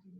Hello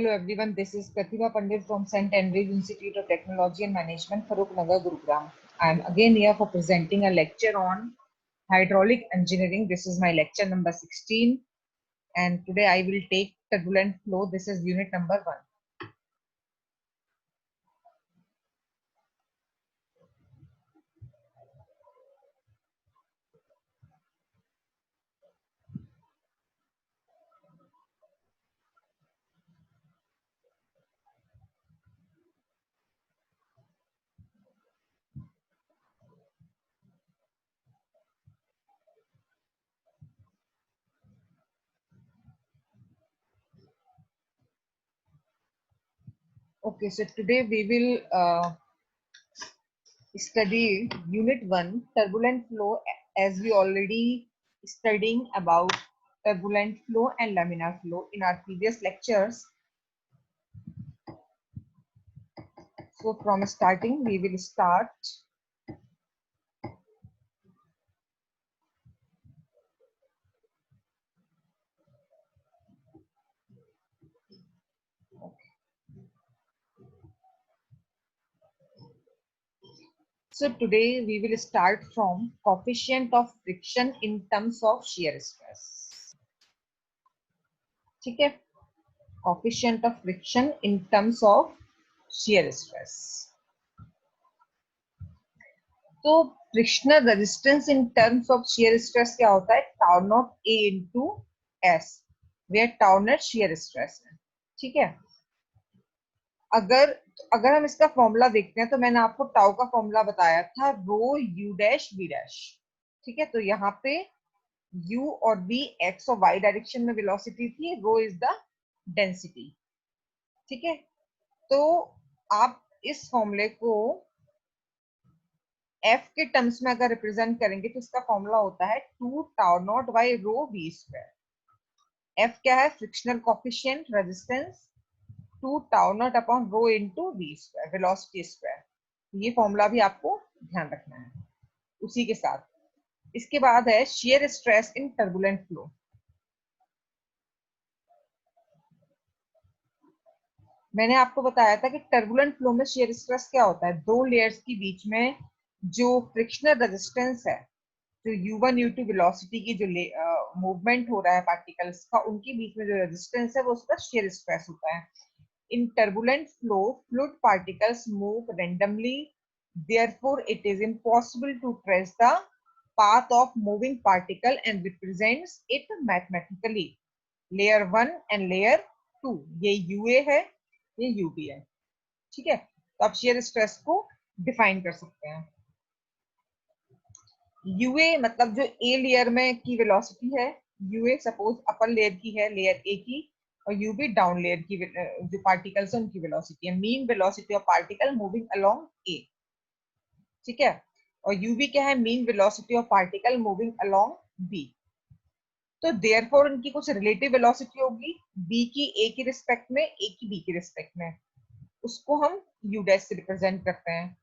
everyone, this is Pratibha Pandit from St. Andrews Institute of Technology and Management, Farooq Nagar, Gurugram. I am again here for presenting a lecture on hydraulic engineering. This is my lecture number 16 and today I will take turbulent flow. This is unit number 1. Okay, so today we will study unit 1 turbulent flow, as we already studying about turbulent flow and laminar flow in our previous lectures. So from starting we will start. So today we will start from coefficient of friction in terms of shear stress. ठीक है, coefficient of friction in terms of shear stress. तो frictional resistance in terms of shear stress क्या होता है? tau naught A into S, where tau naught shear stress है. ठीक है, अगर अगर हम इसका फॉर्मूला देखते हैं तो मैंने आपको टाउ का फॉर्मूला बताया था, रो यू डैश बी डैश. ठीक है, तो यहाँ पे u और v x और y डायरेक्शन में वेलोसिटी थी, रो इज द डेंसिटी. ठीक है, तो आप इस फॉर्मूले को f के टर्म्स में अगर रिप्रेजेंट करेंगे तो इसका फॉर्मूला होता है 2 tau not by rho v square. f क्या है? Frictional coefficient resistance 2 tau not upon rho into v square, velocity square. ये फॉर्मूला भी आपको ध्यान रखना है. उसी के साथ इसके बाद है shear stress in turbulent flow. मैंने आपको बताया था कि टर्बुलेंट फ्लो में शेयर स्ट्रेस क्या होता है? दो लेयर्स के बीच में जो फ्रिक्शनल रेजिस्टेंस है, जो u1 u2 वेलोसिटी की जो मूवमेंट हो रहा है पार्टिकल्स का, उनके बीच में जो रेजिस्टेंस है वो उसका शेयर स्ट्रेस होता है. In turbulent flow, fluid particles move randomly. Therefore, it is impossible to trace the path of moving particle and represents it mathematically. Layer 1 and layer 2, ये UA है, ये UB है. ठीक है, तो आप shear stress को डिफाइन कर सकते हैं. UA मतलब जो A लेयर में की वेलोसिटी है, UA सपोज अपर लेयर की है, लेयर A की, और UV डाउन लेयर की जो पार्टिकल्स है उनकी वेलोसिटी है. Mean velocity of particle moving along A. ठीक है, और UV क्या है? Mean velocity of particle moving along B. तो देयरफॉर उनकी कुछ रिलेटिव वेलोसिटी होगी, बी की ए की रिस्पेक्ट में, ए की बी की रिस्पेक्ट में, उसको हम यू डैश से रिप्रेजेंट करते हैं,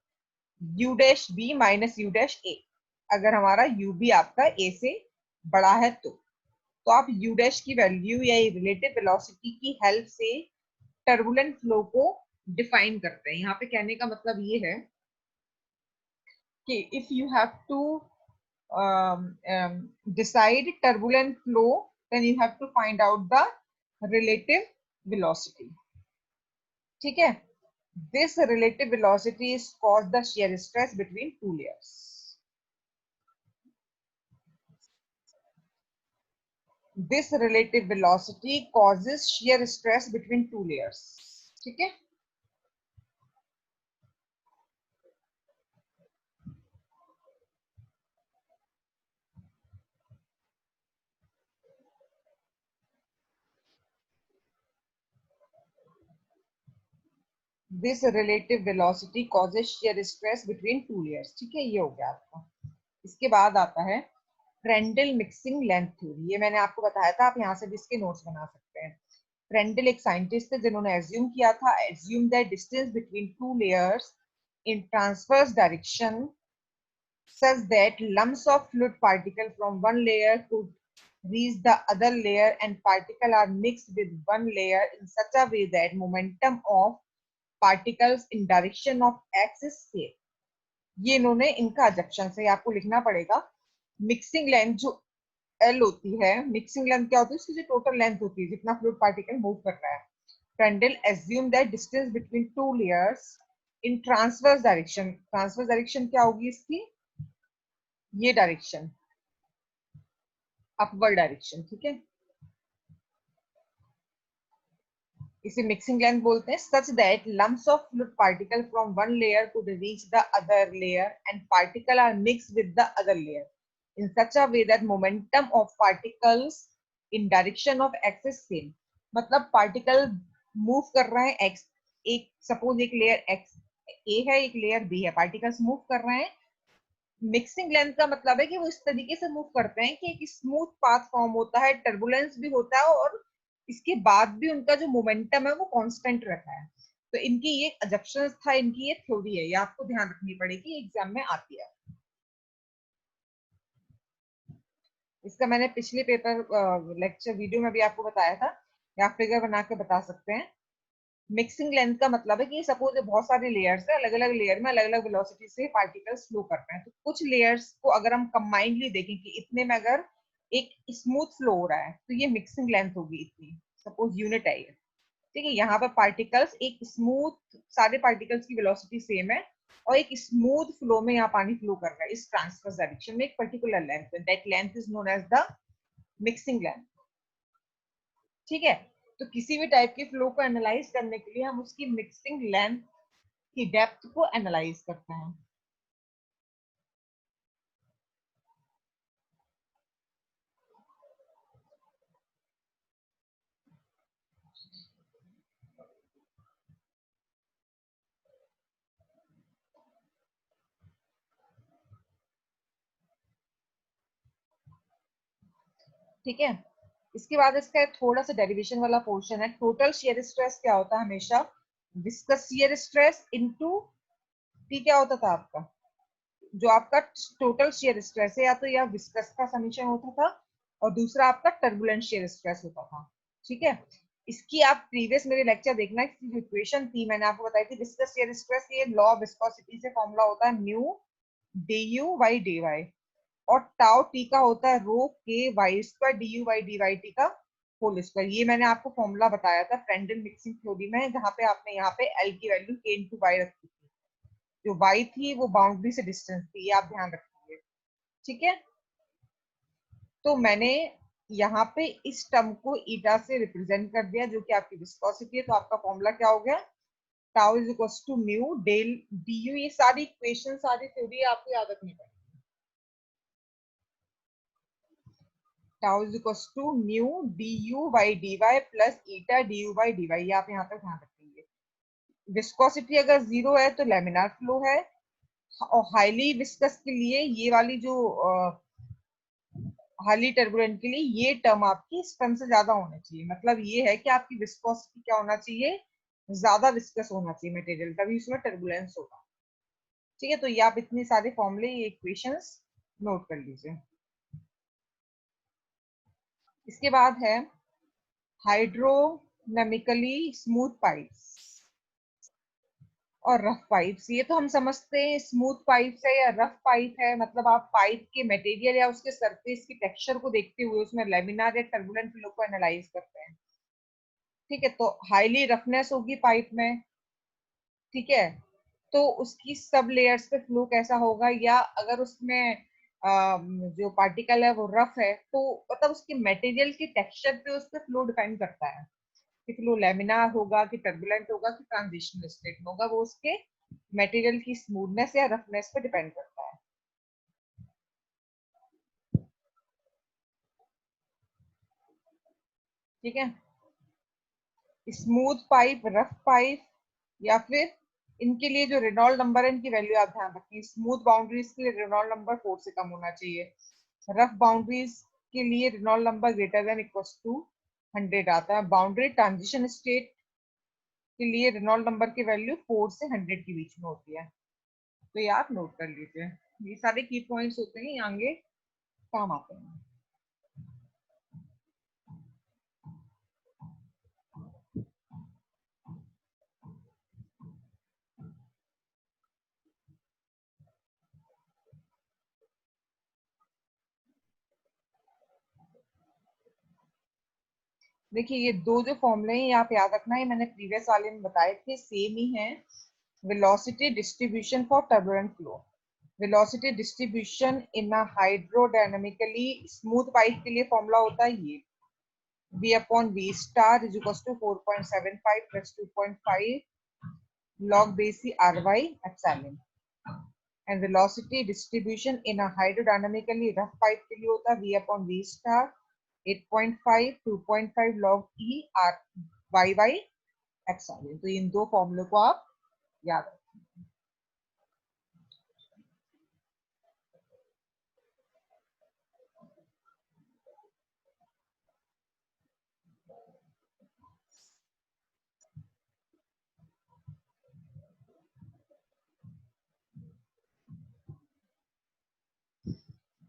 U dash B minus U dash A, अगर हमारा यू बी आपका ए से बड़ा है तो आप यू डैश की वैल्यू या रिलेटिव वेलोसिटी की हेल्प से टर्बुलेंट फ्लो को डिफाइन करते हैं। यहाँ पे कहने का मतलब ये है कि if you have to decide turbulent flow, then you have to find out the relative velocity. ठीक है, this relative velocity is cause the shear stress between two layers. This relative velocity causes shear stress between two layers. ठीक है, this relative velocity causes shear stress between two layers. ठीक है, ये हो गया आपका। इसके बाद आता है फ्रेंडल मिक्सिंग लेंथ थ्योरी। ये मैंने आपको बताया था, आप यहाँ से भी इसके नोट्स बना सकते हैं। फ्रेंडल एक साइंटिस्ट थे जिन्होंने एज्यूम किया था, assume that distance between two layers in transverse direction such that lumps of fluid particle from one layer could reach the other layer and particle are mixed with one layer in such a way that momentum of particles in direction of x is same. ये इन्होंने इनका assumption से आपको लिखना पड़ेगा। Mixing length जो L होती है, मिक्सिंग लेंथ क्या होती है, उसकी जो टोटल लेंथ होती है जितना फ्लूइड पार्टिकल मूव कर रहा है। फ्रेंडल assume that distance between two layers in transverse direction, transverse direction क्या होगी इसकी, ये डायरेक्शन अपवर्ड डायरेक्शन। ठीक है, इसे मिक्सिंग लेंथ बोलते हैं। Such that lumps of fluid particle from one layer could reach the other layer and particle are mixed with the other layer in such a way that momentum of particles in direction of x is same. मतलब particle move कर रहे हैं x, एक suppose एक layer x ए है, एक layer B है, particles move कर रहे हैं। मिक्सिंग लेंथ का मतलब है कि वो इस तरीके से मूव करते हैं कि एक स्मूथ पाथ फॉर्म होता है, टर्बुलेंस भी होता है और इसके बाद भी उनका जो मोमेंटम है वो कांस्टेंट रहता है। तो इनकी ये एजम्पशन था, इनकी ये थ्योरी है, ये आपको ध्यान रखनी पड़ेगी, एग्जाम में आती है। इसका मैंने पिछले पेपर लेक्चर वीडियो में भी आपको बताया था, या फिगर बना के बता सकते हैं। मिक्सिंग लेंथ का मतलब है कि सपोज बहुत सारे लेयर्स है, अलग अलग लेयर में अलग अलग वेलोसिटी से पार्टिकल्स फ्लो कर रहे हैं, तो कुछ लेयर्स को अगर हम कंबाइंडली देखें कि इतने में अगर एक स्मूथ फ्लो हो रहा है तो ये मिक्सिंग लेंथ होगी इतनी, सपोज यूनिट है ये। ठीक है, यहाँ पर पार्टिकल्स एक स्मूथ, सारे पार्टिकल्स की वेलोसिटी सेम है और एक स्मूथ फ्लो में यहाँ पानी फ्लो कर रहा है इस ट्रांसवर्स डायरेक्शन में एक particular length, that length is known as the mixing length. ठीक है, तो किसी भी टाइप के फ्लो को एनालाइज करने के लिए हम उसकी मिक्सिंग लेंथ की डेप्थ को एनालाइज करते हैं। ठीक है, इसके बाद इसका थोड़ा सा डेरिवेशन वाला पोर्शन है। टोटल शियर स्ट्रेस क्या होता है, हमेशा viscous shear stress into T क्या होता था आपका, जो आपका टोटल शियर स्ट्रेस है, या तो या विस्कस का समीशन होता था और दूसरा आपका टर्बुलेंट शियर स्ट्रेस होता था। ठीक है, इसकी आप प्रीवियस मेरे लेक्चर देखना, इसकी जो इक्वेशन थी मैंने आपको बताई थी, विस्कस शियर स्ट्रेस, ये लॉ ऑफ विस्कोसिटी से फॉर्मूला होता है म्यू du बाई dy, और टाउ टी का होता है रो के y square d u by d y t का होल स्क्वायर। ये मैंने आपको फॉर्मूला बताया था फ्रेंडल मिक्सिंग थ्योरी में, जहाँ पे आपने यहाँ पे एल की वैल्यू के इंटू वाई रखी थी, जो वाई थी वो बाउंड्री से डिस्टेंस थी, ये आप ध्यान रखिए। ठीक है, तो मैंने यहाँ पे इस टर्म को ईटा से रिप्रेजेंट कर दिया जो कि आपकी विस्कोसिटी है, तो आपका फॉर्मूला क्या हो गया, tau is equals to mu del d u. ये सारी इक्वेशन, सारी थ्योरी आपको याद रखनी पड़ेगी। Tau is equals to mu d u by d y plus eta d u by d y, ये आप यहाँ तक ध्यान रखेंगे। विस्कोसिटी अगर जीरो है तो लेमिनार फ्लो है, और हाईली विस्कस के लिए ये वाली जो हाईली टर्बुलेंट के लिए ये टर्म आपकी इस टर्म से ज्यादा होना चाहिए, मतलब ये है कि आपकी विस्कोसिटी क्या होना चाहिए, ज्यादा विस्कस होना चाहिए मटेरियल, तभी उसमें टर्बुलेंस होगा। ठीक है, तो ये आप इतनी सारे फॉर्मूले, ये इक्वेशंस नोट कर लीजिए। इसके बाद है हाइड्रोनमिकली स्मूथ पाइप्स और रफ पाइप्स। ये तो हम समझते हैं स्मूथ पाइप्स है या रफ पाइप है, मतलब आप पाइप के मटेरियल या उसके सरफेस की टेक्सचर को देखते हुए उसमें लेमिनार या टर्बुलेंट फ्लो को एनालाइज करते हैं। ठीक है, तो हाईली रफनेस होगी पाइप में। ठीक है, तो उसकी सब लेयर्स पे फ्लो कैसा होगा, या अगर उसमें जो पार्टिकल है वो रफ है, तो मतलब उसके मटेरियल के टेक्सचर पे उस पे फ्लो डिपेंड करता है कि फ्लो लेमिनार होगा कि टर्बुलेंट होगा कि ट्रांजिशनल स्टेट में होगा, वो उसके मटेरियल की स्मूथनेस या रफनेस पे डिपेंड करता है। ठीक है, स्मूथ पाइप, रफ पाइप, या फिर इनके लिए जो रेनॉल्ड नंबर है इनकी वैल्यू आप ध्यान रखें। स्मूथ बाउंड्रीज के लिए रेनॉल्ड नंबर 4 से कम होना चाहिए, रफ बाउंड्रीज के लिए Reynold number greater than equal to 100 आता है। बाउंड्री ट्रांजिशन स्टेट के लिए रेनॉल्ड नंबर की वैल्यू 4 से 100 के बीच में होती है। तो ये आप नोट कर लीजिए, ये सारे की पॉइंट्स होते हैं, ये आगे काम आते हैं। देखिए ये दो जो फॉर्मूले हैं ये आप याद रखना, ये मैंने प्रीवियस वाले में बताए थे, सेम ही है। Velocity distribution for turbulent flow, velocity distribution in a hydrodynamically smooth pipe के लिए फॉर्मूला होता है ये v upon v star is equal to 4.75 plus 2.5 log base ry epsilon. And velocity distribution in a hydrodynamically rough pipe के लिए होता है v upon v star 8.5 2.5 log e r y y epsilon. तो इन दो फॉर्मूले को आप याद रखें।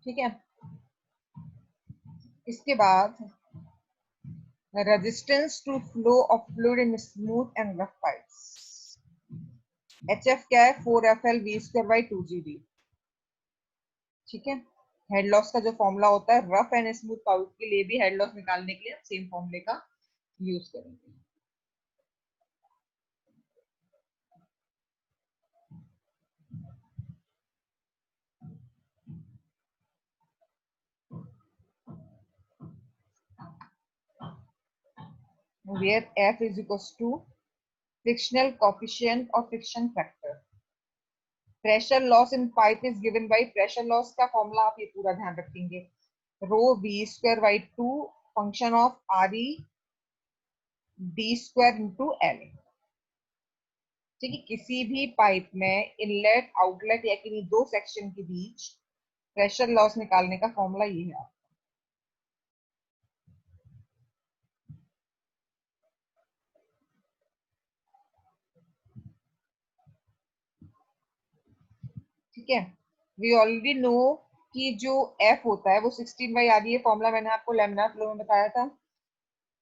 ठीक है, इसके बाद resistance to flow of fluid in smooth and rough pipes. HF क्या है, 4FL v²/2GD। ठीक है, हेड लॉस का जो फॉर्मूला होता है रफ एंड स्मूथ पाइप के लिए भी हेड लॉस निकालने के लिए सेम फॉर्मूले का यूज करेंगे। where F is equals to frictional coefficient or friction factor। Pressure loss in pipe is given by, pressure loss का फॉर्मूला आप ये पूरा ध्यान रखेंगे, रो v²/2 function of R E d² into L. ठीक है, किसी भी पाइप में इनलेट आउटलेट या किन्हीं दो सेक्शन के बीच प्रेशर लॉस निकालने का फॉर्मूला ये है। ठीक है, वी ऑलरेडी नो कि जो एफ होता है वो 16/RE है, फॉर्मूला मैंने आपको लेमिनार फ्लो में बताया था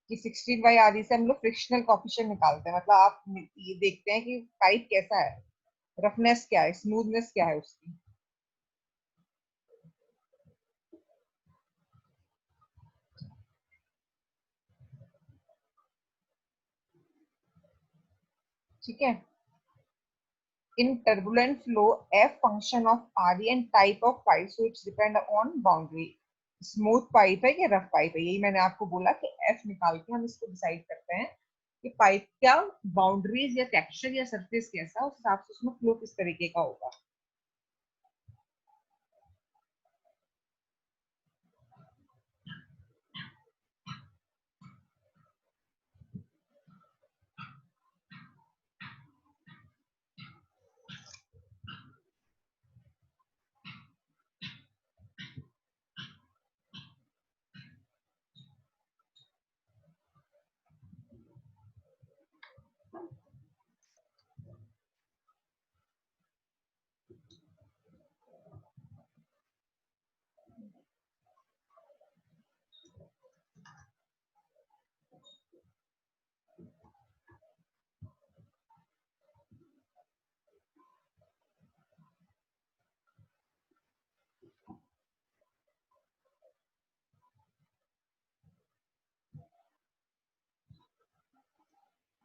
कि 16/RE से हम लोग फ्रिक्शनल कॉफिशिएंट निकालते हैं, मतलब आप ये देखते हैं कि पाइप कैसा है, रफनेस क्या है, स्मूथनेस क्या है उसकी। ठीक है, in turbulent flow F function of R and type of pipe, so it's depend on boundary, smooth pipe है या रफ पाइप है, यही मैंने आपको बोला कि एफ निकाल के हम इसको डिसाइड करते हैं कि पाइप क्या बाउंड्रीज या टेक्सचर या सरफेस कैसा, उस हिसाब से उसमें फ्लो किस तरीके का होगा।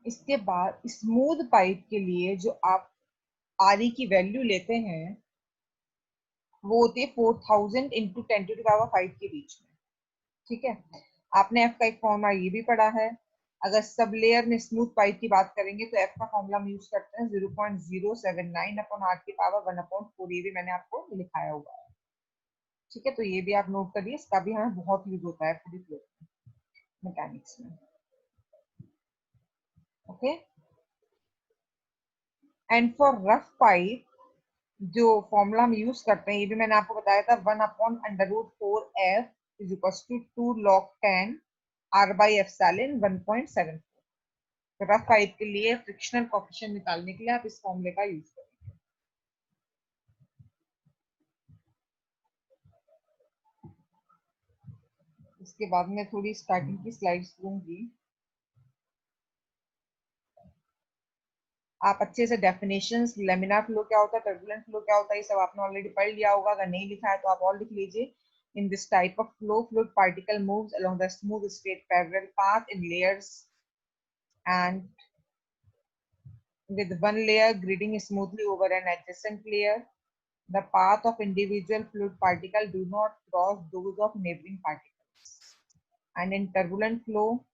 इसके बाद स्मूथ पाइप के लिए जो आप आर की वैल्यू लेते हैं वो होती है 4000 इंटू 10⁵ के बीच में। ठीक है, आपने एफ का एक फॉर्मूला ये भी पढ़ा है। अगर सब लेयर में स्मूथ पाइप की बात करेंगे तो एफ का फॉर्मूला हम यूज करते हैं 0.079 अपॉन आर की पावर 1/4। ये भी मैंने आपको लिखाया हुआ है। ठीक है, तो ये भी आप नोट करिए, इसका भी हमें बहुत यूज होता है पूरी फ्लूइड मैकेनिक्स में। Okay, and for rough pipe जो फॉर्मूला हम यूज करते हैं ये भी मैंने आपको बताया था, 1/√4f is equal to 2 log 10 r/ε 1.74। Rough pipe के लिए फ्रिक्शनल कोएफिशिएंट निकालने के लिए आप इस फॉर्मूले का यूज करेंगे। इसके बाद मैं थोड़ी स्टार्टिंग की स्लाइड्स दूंगी, आप अच्छे से डेफिनेशंस, लेमिनार फ्लो क्या होता है, टर्बुलेंट फ्लो क्या होता है, ये सब आपने ऑलरेडी पढ़ लिया होगा। अगर नहीं लिखा है तो आप और लिख लीजिए। In this type of flow, fluid particle moves along the smooth straight parallel path in layers and with one layer griding smoothly over an adjacent layer. The path of individual fluid particle do not cross those of neighboring particles. And in turbulent flow,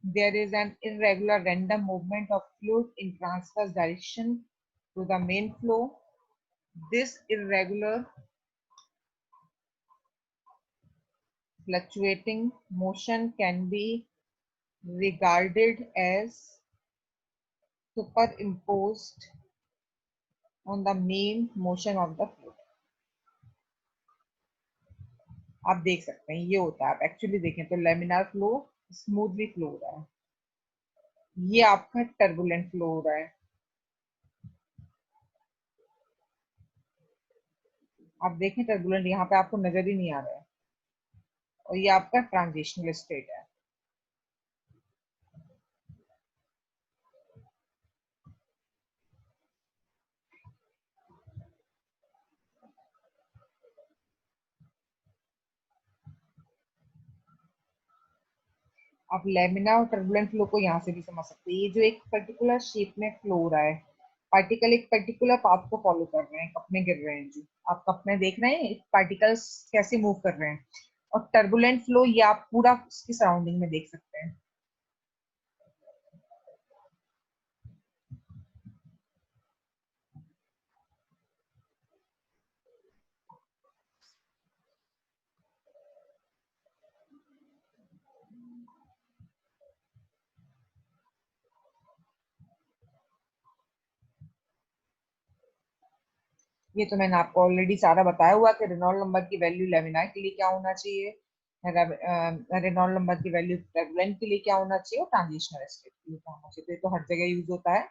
there is an irregular random movement of fluid in transverse direction to the main flow. This irregular fluctuating motion can be regarded as superimposed on the main motion of the fluid. आप देख सकते हैं ये होता है, आप actually देखें तो लेमिनार फ्लो स्मूथली फ्लो हो रहा है, ये आपका टर्बुलेंट फ्लो हो रहा है। आप देखें टर्बुलेंट यहाँ पे आपको नजर ही नहीं आ रहा है, और ये आपका ट्रांजिशनल स्टेट है। आप लेमिना और टर्बुलेंट फ्लो को यहाँ से भी समझ सकते हैं। ये जो एक पर्टिकुलर शेप में फ्लो हो रहा है, पार्टिकल एक पर्टिकुलर पाथ को फॉलो कर रहे हैं, कप में गिर रहे हैं, जो आप कप में देख रहे हैं पार्टिकल्स कैसे मूव कर रहे हैं। और टर्बुलेंट फ्लो ये आप पूरा उसकी सराउंडिंग में देख सकते हैं। ये तो मैंने आपको ऑलरेडी सारा बताया हुआ कि रेनॉल्ड नंबर की वैल्यू लेमिनार के लिए क्या होना चाहिए, रेनॉल्ड नंबर की वैल्यू टर्बुलेंट के लिए क्या होना चाहिए, और ट्रांजिशनल स्टेट के लिए क्या होना चाहिए। तो ये तो हर जगह यूज होता है।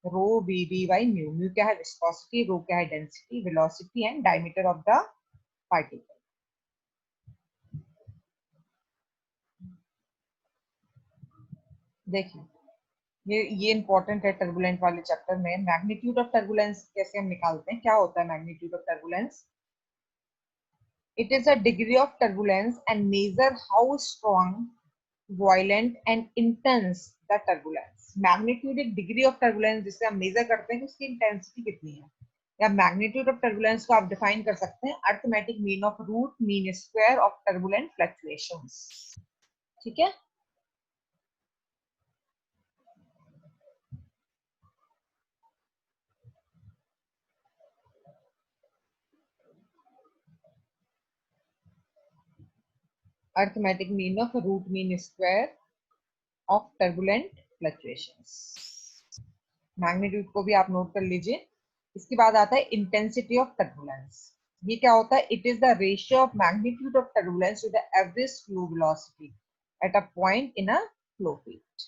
Rho V D by mu, mu क्या है विस्कोसिटी, रो क्या है density, velocity and diameter of the particle. देखिए ये इंपॉर्टेंट है टर्बुलेंट वाले चैप्टर में। मैग्नीट्यूड ऑफ टर्बुलेंस कैसे हम निकालते हैं, क्या होता है magnitude of turbulence? It is a degree of turbulence and measure how strong, violent and intense the turbulence. Magnitude एक डिग्री ऑफ टर्बुलेंस जिससे हम मेजर करते हैं कि उसकी इंटेंसिटी कितनी है, या मैग्नीट्यूड ऑफ टर्बुलेंस को आप डिफाइन कर सकते हैं arithmetic mean of root mean square of turbulent fluctuations. ठीक है, arithmetic mean of root mean square of turbulent fluctuations. Magnitude को भी आप नोट कर लीजिए। इसके बाद आता है इंटेंसिटी ऑफ टर्बुलेंस। ये क्या होता है? It is the ratio of magnitude of turbulence to the average flow velocity at a point in a flow field.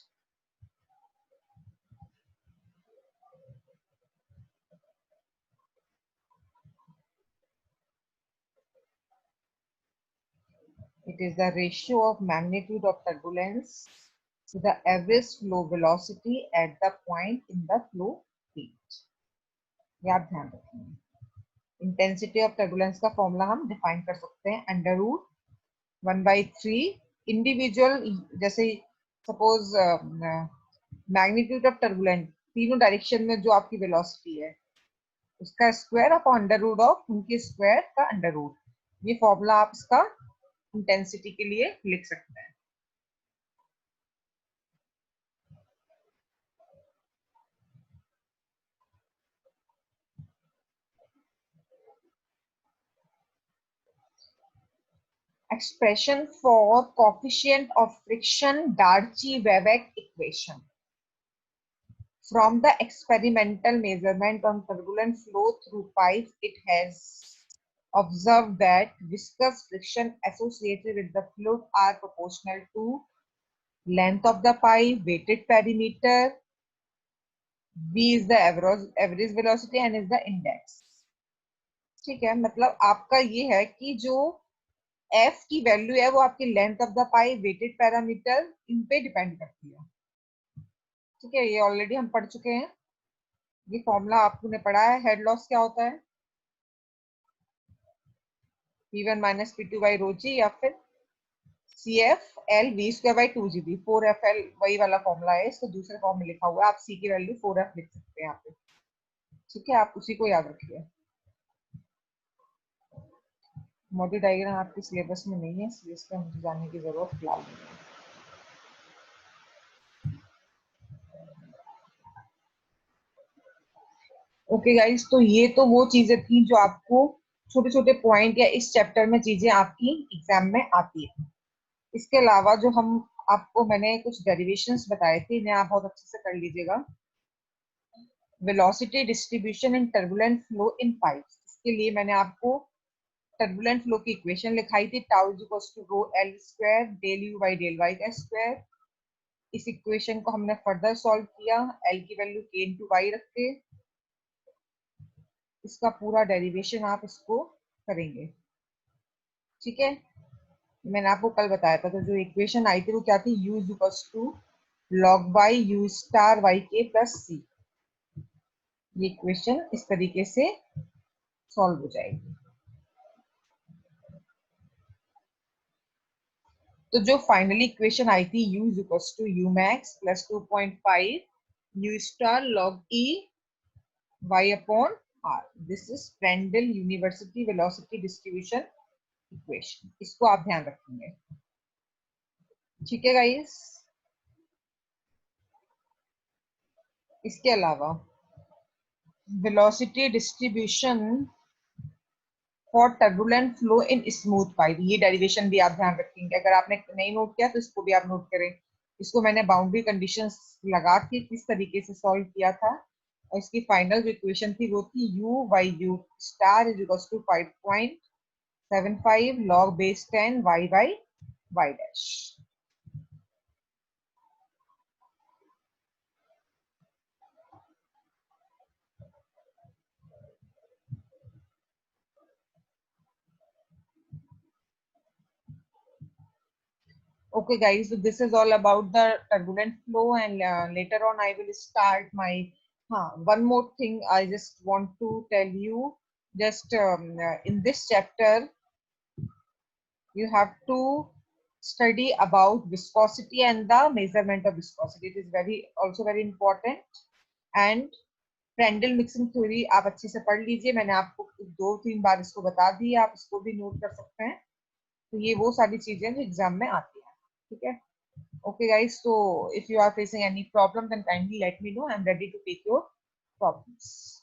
It is the ratio of magnitude of turbulence to the average flow velocity at the point in the flow field। ये आप ध्यान रखेंगे। Intensity of turbulence का formula हम define कर सकते हैं √1/3 individual, जैसे सपोज मैग्नीट्यूड ऑफ टर्बुलेंट, तीनों डायरेक्शन में जो आपकी वेलोसिटी है उसका square upon under root of उनके स्क्वायर का अंडर रूट। ये फॉर्मूला आप इसका इंटेंसिटी के लिए लिख सकते हैं। Expression for coefficient of friction Darcy-Weber equation. From the experimental measurement on turbulent flow through pipes, it has observed that viscous friction associated with the fluid are proportional to length of the pipe, weighted perimeter, V is the average velocity, N is the index. ठीक है, मतलब आपका ये है कि जो F की value है वो आपकी length of the pipe, weighted parameter, इन पे डिपेंड करती है। ठीक है, ये ऑलरेडी हम पढ़ चुके हैं, ये फॉर्मूला आपने पढ़ा है। हेड लॉस क्या होता है? P1 minus P2 by rho जी, या फिर CF L V square by 2GB। 4FL वही वाला फॉर्मूला है, इसको दूसरे फॉर्म में लिखा हुआ है, आप C की वैल्यू 4F लिख सकते हैं यहाँ पे। ठीक है, आप उसी को याद रखिए। मॉडल डायग्राम आपके सिलेबस में नहीं है, इसलिए इसका मुझे जानने की जरूरत फिलहाल नहीं है। ओके गाइस, तो ये तो वो चीजें थी जो आपको छोटे छोटे पॉइंट या इस चैप्टर में चीजें आपकी एग्जाम में आती है। इसके अलावा जो हम आपको मैंने कुछ डेरिवेशंस बताए थे, इन्हें आप बहुत अच्छे से कर लीजिएगा। वेलोसिटी डिस्ट्रीब्यूशन इन टर्बुलेंट फ्लो इन पाइप्स, इसके लिए मैंने आपको टर्बुलेंट फ्लो की इक्वेशन लिखाई थी, tau is equals to rho l square del u by del y का स्क्वायर। इस इक्वेशन को हमने फर्दर सॉल्व किया, एल की वैल्यू के इंटू वाई रख के, इसका पूरा डेरिवेशन आप इसको करेंगे। ठीक है, मैंने आपको कल बताया था, तो जो इक्वेशन आई थी वो क्या थी? u is equals to log by u star y के प्लस सी। ये इक्वेशन इस तरीके से सॉल्व हो जाएगी। तो जो फाइनली इक्वेशन आई थी u is equals to u max plus 2.5 u star log e y upon r, this is Prandtl universal velocity distribution equation, इसको आप ध्यान रखेंगे। ठीक है गाइस, इसके अलावा velocity distribution for turbulent flow in smooth pipe, ये डेरिवेशन भी आप ध्यान रखेंगे। अगर आपने नहीं नोट किया तो इसको भी आप नोट करें। इसको मैंने बाउंड्री कंडीशंस लगा के किस तरीके से सॉल्व किया था, और इसकी फाइनल जो इक्वेशन थी वो थी u by u star is equal to 5.75 log base 10 y by y dash. Okay guys, so this is all about the turbulent flow, and later on I will start my one more thing I just want to tell you. Just in this chapter you have to study about viscosity and the measurement of viscosity. It is also very important. And Prandtl mixing theory आप अच्छे से पढ़ लीजिए, मैंने आपको 2-3 बार इसको बता दी, आप इसको भी नोट कर सकते हैं। तो ये वो सारी चीजें जो एग्जाम में आती हैं। ठीक है, okay guys, so if you are facing any problem then kindly let me know, I'm ready to take your problems.